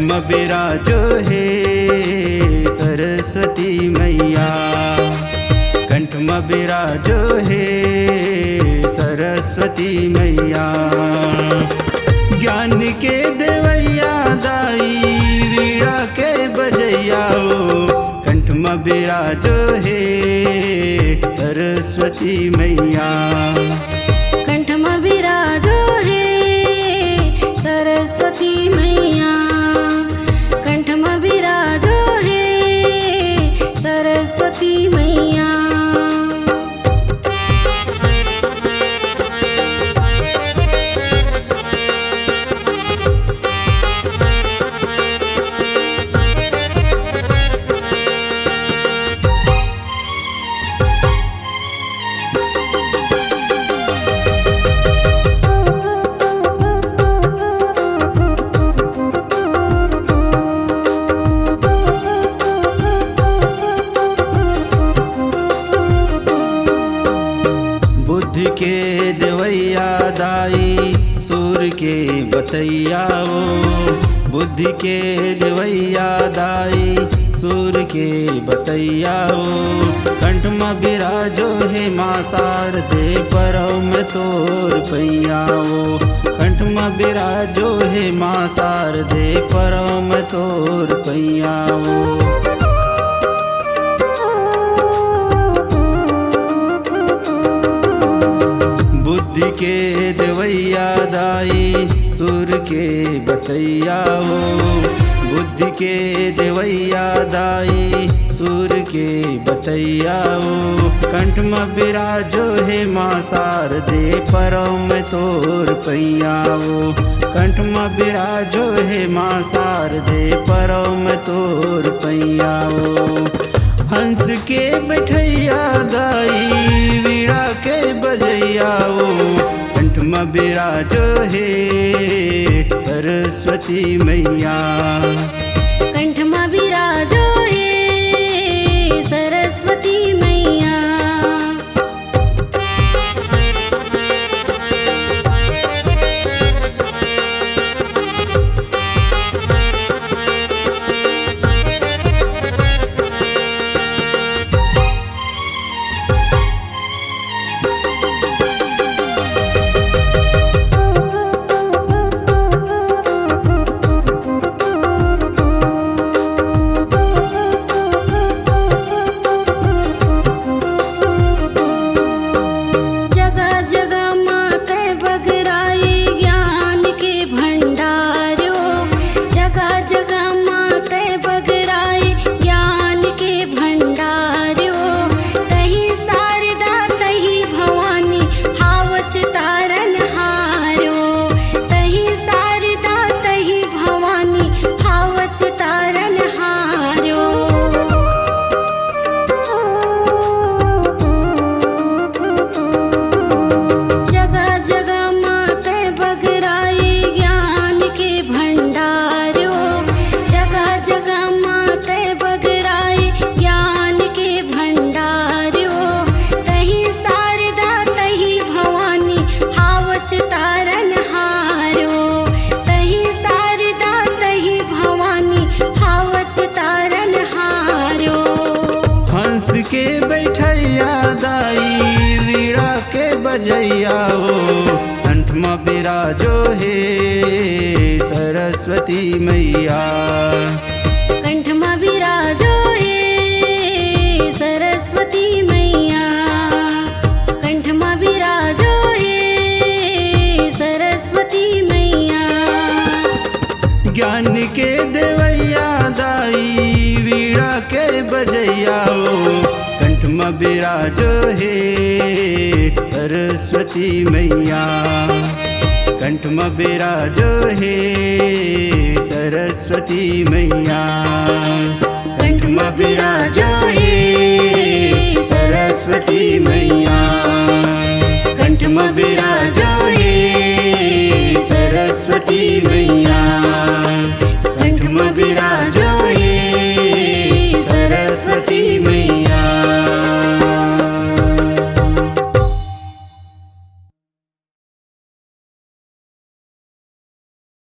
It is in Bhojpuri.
में विराजो हे सरस्वती मैया। कंठ में विराजो हे सरस्वती मैया। ज्ञान के देवैया दाई वीणा के बजैया ओ। कंठ में विराजो हे सरस्वती मैया। कंठ में विराजो हे सरस्वती मैया। कंठ में विराजो हे सरस्वती मैया। बुद्धि के देवैया दाई सूर के बतैया ओ। बुद्धि के देवैया दाई सूर के बतैया ओ। कंठ में विराजो हे माँ शारदे परौ में तोर पैया ओ। कंठ में विराजो हे माँ शारदे परौ में तोर पैया ओ। बुद्धि के देवैया दाई सूर के बतैया ओ। बुद्धि के देवैया दाई सूर के बतैया ओ। कंठ में विराजो हे माँ शारदे परौ में तोर पैया ओ। कंठ में विराजो हे माँ शारदे परौ में तोर पैया ओ। हंस के बैठैया दाई वीणा के बजैया ओ। कंठ में विराजो हे सरस्वती मैया। कंठ में विराजो हे सरस्वती मैया। के बैठैया दाई वीणा के बजैया ओ। कंठ में विराजो हे सरस्वती मैया। कंठ में विराजो हे सरस्वती मैया। कंठ में विराजो हे सरस्वती मैया। ज्ञान के देवैया दाई वीणा के बजैया ओ। कंठ में विराजो हे सरस्वती मैया। कंठ में विराजो हे सरस्वती मैया। कंठ में विराजो हे सरस्वती मैया। कंठ में विराजो हे सरस्वती मैया।